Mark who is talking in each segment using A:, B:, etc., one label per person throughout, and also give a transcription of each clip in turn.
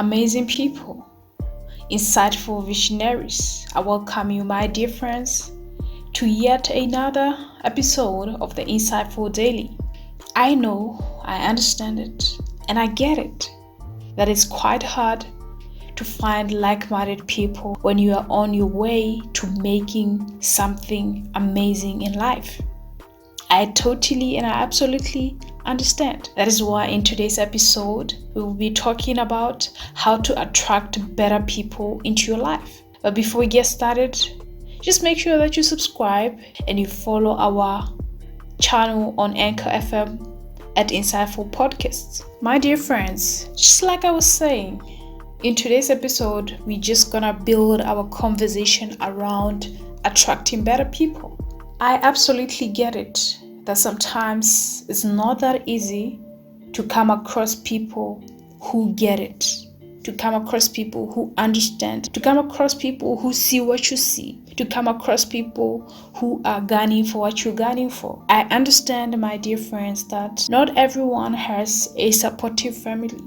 A: amazing people, insightful visionaries. I welcome you, my dear friends, to yet another episode of the Insightful Daily. I know, I understand it, and I get it, that it's quite hard to find like-minded people when you are on your way to making something amazing in life. I totally and I absolutely understand. That is why in today's episode, we will be talking about how to attract better people into your life. But before we get started, just make sure that you subscribe and you follow our channel on Anchor FM at Insightful Podcasts. My dear friends, just like I was saying, in today's episode, we're just gonna build our conversation around attracting better people. I absolutely get it that sometimes it's not that easy to come across people who get it, to come across people who understand, to come across people who see what you see, to come across people who are gunning for what you're gunning for. I understand, my dear friends, that not everyone has a supportive family.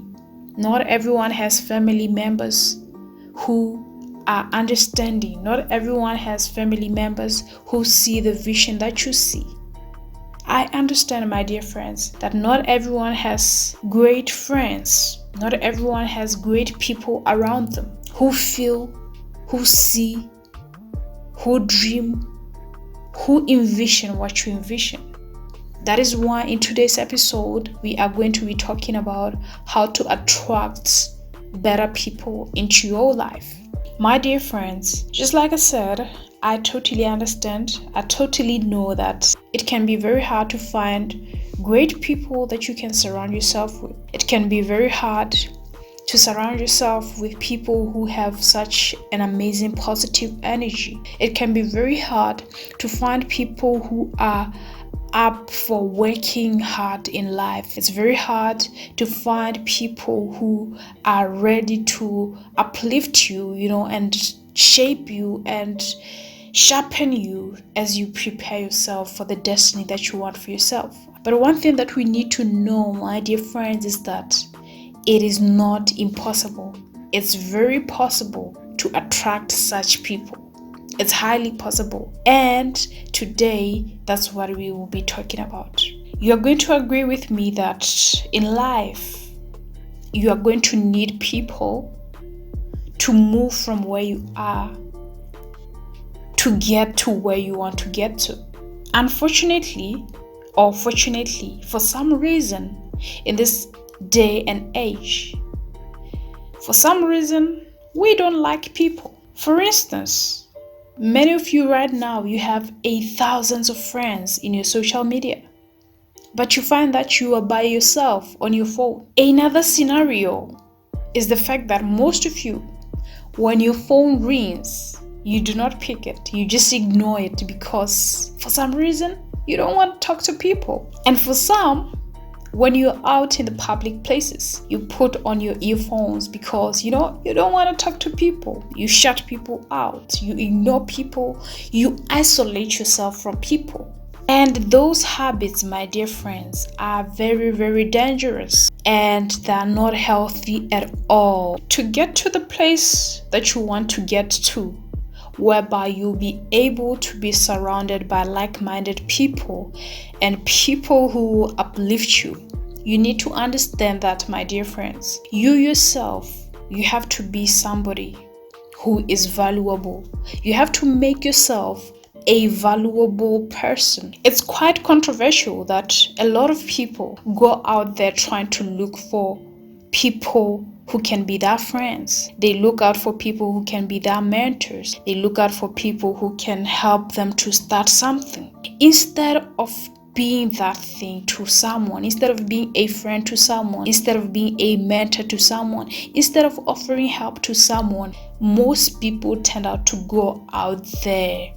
A: Not everyone has family members who are understanding. Not everyone has family members who see the vision that you see. I understand, my dear friends, that not everyone has great friends. Not everyone has great people around them who feel, who see, who dream, who envision what you envision. That is why in today's episode, we are going to be talking about how to attract better people into your life. My dear friends, just like I said, I totally understand. I totally know that it can be very hard to find great people that you can surround yourself with. It can be very hard to surround yourself with people who have such an amazing positive energy. It can be very hard to find people who are up for working hard in life. It's very hard to find people who are ready to uplift you, and shape you and sharpen you as you prepare yourself for the destiny that you want for yourself. But one thing that we need to know, my dear friends, is that it is not impossible. It's very possible to attract such people. It's highly possible. And today, that's what we will be talking about. You're going to agree with me that in life, you are going to need people to move from where you are to get to where you want to get to. Unfortunately, or fortunately, for some reason, in this day and age, for some reason, we don't like people. For instance, many of you right now, you have thousands of friends in your social media, but you find that you are by yourself on your phone. Another scenario is the fact that most of you, when your phone rings, you do not pick it. You just ignore it because for some reason, you don't want to talk to people. And for some, when you're out in the public places, you put on your earphones because you don't want to talk to people. You shut people out. You ignore people. You isolate yourself from people. And those habits, my dear friends, are very, very dangerous and they're not healthy at all. To get to the place that you want to get to, whereby you'll be able to be surrounded by like-minded people and people who uplift you, you need to understand that, my dear friends, you yourself, you have to be somebody who is valuable. You have to make yourself a valuable person. It's quite controversial that a lot of people go out there trying to look for people who can be their friends. They look out for people who can be their mentors. They look out for people who can help them to start something. Instead of being that thing to someone, instead of being a friend to someone, instead of being a mentor to someone, instead of offering help to someone, most people tend out to go out there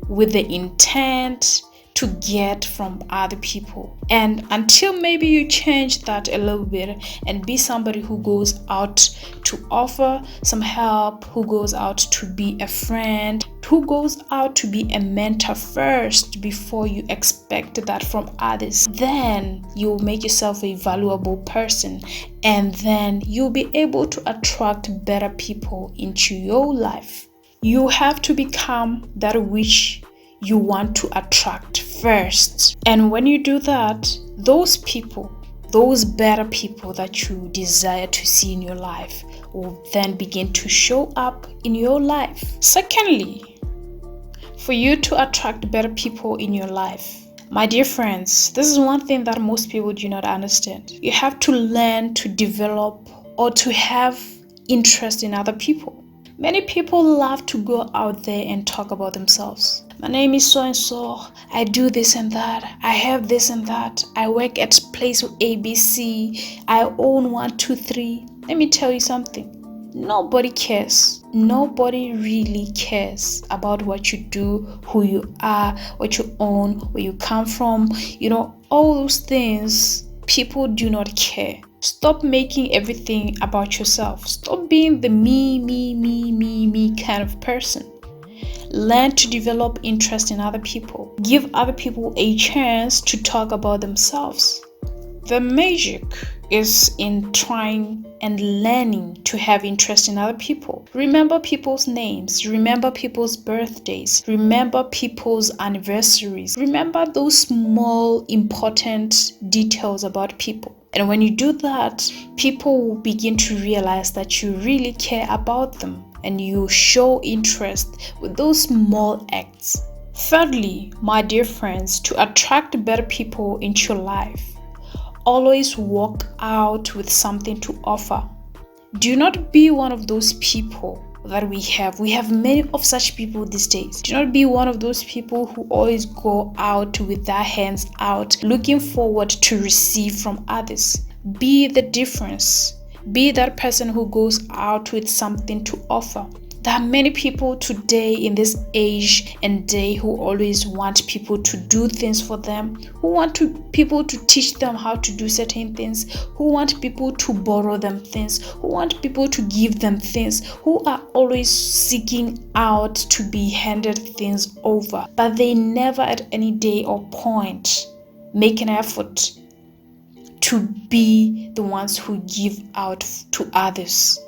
A: with the intent to get from other people. And until maybe you change that a little bit and be somebody who goes out to offer some help, who goes out to be a friend, who goes out to be a mentor first before you expect that from others. Then you'll make yourself a valuable person, and then you'll be able to attract better people into your life. You have to become that which you want to attract first. And when you do that, those people, those better people that you desire to see in your life will then begin to show up in your life. Secondly, for you to attract better people in your life, my dear friends, this is one thing that most people do not understand. You have to learn to develop or to have interest in other people. Many people love to go out there and talk about themselves. My name is so and so. I do this and that. I have this and that. I work at place ABC. I own 1, 2, 3. Let me tell you something. Nobody cares. Nobody really cares about what you do, who you are, what you own, where you come from. All those things, people do not care. Stop making everything about yourself. Stop being the me kind of person. Learn to develop interest in other people. Give other people a chance to talk about themselves. The magic is in trying and learning to have interest in other people. Remember people's names. Remember people's birthdays. Remember people's anniversaries. Remember those small, important details about people. And when you do that, people will begin to realize that you really care about them, and you show interest with those small acts. Thirdly, my dear friends, to attract better people into your life, always walk out with something to offer. Do not be one of those people that we have. We have many of such people these days. Do not be one of those people who always go out with their hands out, looking forward to receive from others. Be the difference. Be that person who goes out with something to offer. There are many people today in this age and day who always want people to do things for them, who want people to teach them how to do certain things, who want people to borrow them things, who want people to give them things, who are always seeking out to be handed things over, but they never at any day or point make an effort to be the ones who give out to others.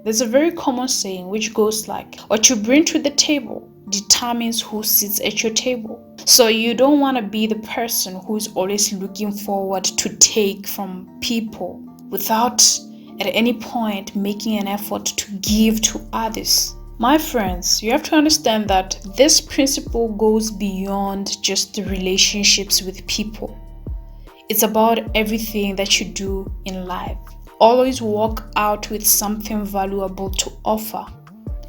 A: There's a very common saying which goes like, what you bring to the table determines who sits at your table. So you don't want to be the person who's always looking forward to take from people without at any point making an effort to give to others. My friends, you have to understand that this principle goes beyond just the relationships with people. It's about everything that you do in life. Always walk out with something valuable to offer.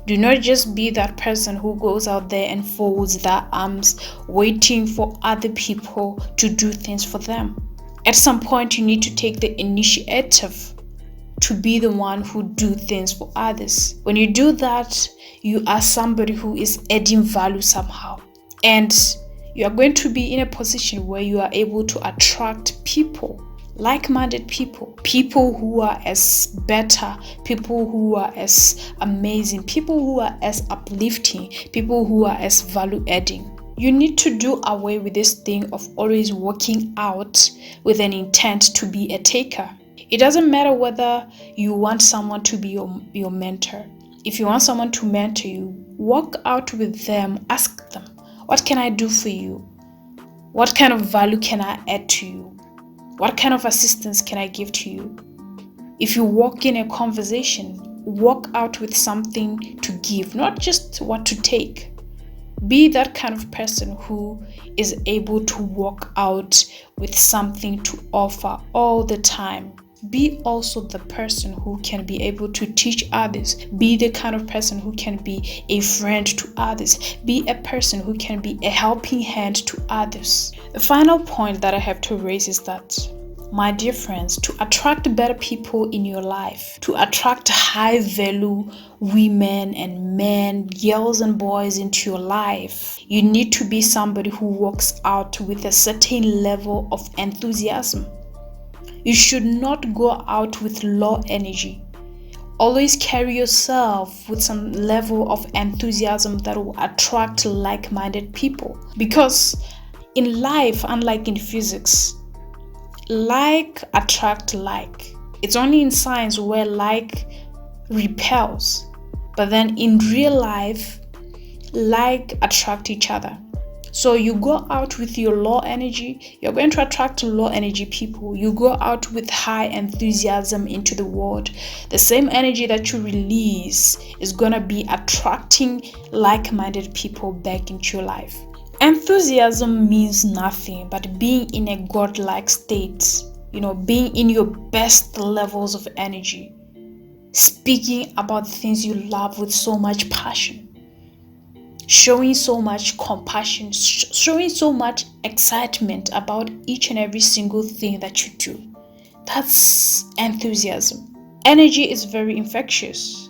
A: Do not just be that person who goes out there and folds their arms, waiting for other people to do things for them. At some point, you need to take the initiative to be the one who do things for others. When you do that, you are somebody who is adding value somehow. And you are going to be in a position where you are able to attract people, like-minded people who are as better, people who are as amazing, people who are as uplifting, people who are as value-adding. You need to do away with this thing of always walking out with an intent to be a taker. It doesn't matter whether you want someone to be your mentor. If you want someone to mentor you, walk out with them, ask them, what can I do for you? What kind of value can I add to you? What kind of assistance can I give to you? If you walk in a conversation, walk out with something to give, not just what to take. Be that kind of person who is able to walk out with something to offer all the time. Be also the person who can be able to teach others. Be the kind of person who can be a friend to others. Be a person who can be a helping hand to others. The final point that I have to raise is that, my dear friends, to attract better people in your life, to attract high value women and men, girls and boys into your life, you need to be somebody who walks out with a certain level of enthusiasm. You should not go out with low energy. Always carry yourself with some level of enthusiasm that will attract like-minded people. Because in life, unlike in physics, like attract like. It's only in science where like repels. But then in real life, like attract each other. So you go out with your low energy, you're going to attract low energy people. You go out with high enthusiasm into the world. The same energy that you release is going to be attracting like-minded people back into your life. Enthusiasm means nothing but being in a godlike state, being in your best levels of energy, speaking about things you love with so much passion, showing so much compassion, showing so much excitement about each and every single thing that you do. That's enthusiasm. Energy is very infectious,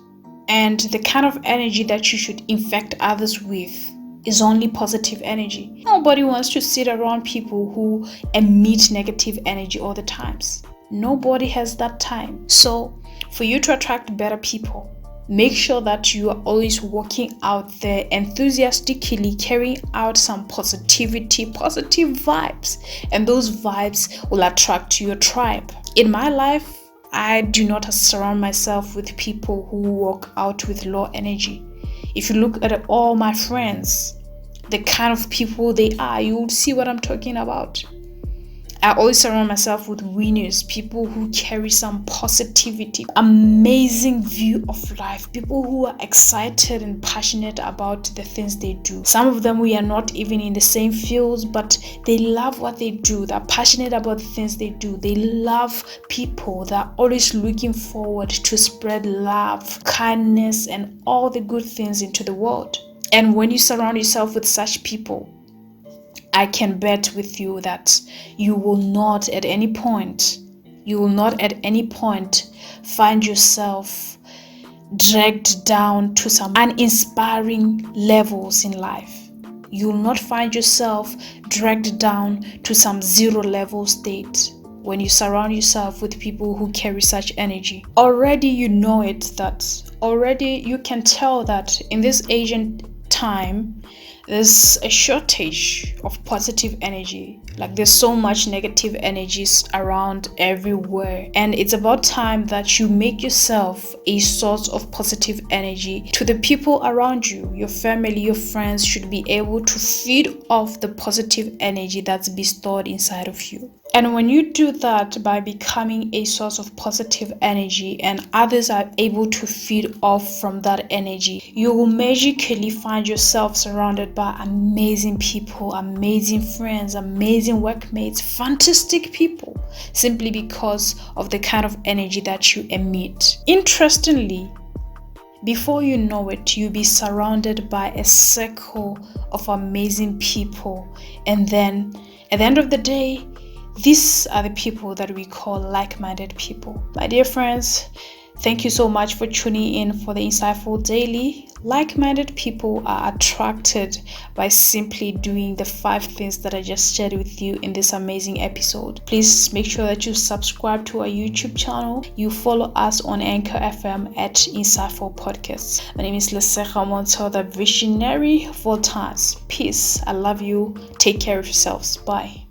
A: and the kind of energy that you should infect others with is only positive energy. Nobody wants to sit around people who emit negative energy all the times. Nobody has that time. So for you to attract better people, make sure that you are always walking out there enthusiastically, carrying out some positivity, positive vibes, and those vibes will attract your tribe. In my life, I do not surround myself with people who walk out with low energy. If you look at all my friends, the kind of people they are, you will see what I'm talking about. I always surround myself with winners, people who carry some positivity, amazing view of life, people who are excited and passionate about the things they do. Some of them, we are not even in the same fields, but they love what they do. They're passionate about the things they do. They love people. They're always looking forward to spread love, kindness, and all the good things into the world. And when you surround yourself with such people, I can bet with you that you will not at any point find yourself dragged down to some uninspiring levels in life. You will not find yourself dragged down to some zero level state when you surround yourself with people who carry such energy. Already you know it, that already you can tell that in this Asian time, there's a shortage of positive energy. Like there's so much negative energies around everywhere, and it's about time that you make yourself a source of positive energy to the people around you. Your family, your friends should be able to feed off the positive energy that's bestowed inside of you. And when you do that by becoming a source of positive energy and others are able to feed off from that energy, you will magically find yourself surrounded by amazing people, amazing friends, amazing workmates, fantastic people, simply because of the kind of energy that you emit. Interestingly, before you know it, you'll be surrounded by a circle of amazing people, and then at the end of the day, these are the people that we call like-minded people. My dear friends, thank you so much for tuning in for the Insightful Daily. Like-minded people are attracted by simply doing the 5 things that I just shared with you in this amazing episode. Please make sure that you subscribe to our YouTube channel. You follow us on Anchor FM at Insightful Podcasts. My name is Lesego, Montsho, the visionary for times. Peace. I love you. Take care of yourselves. Bye.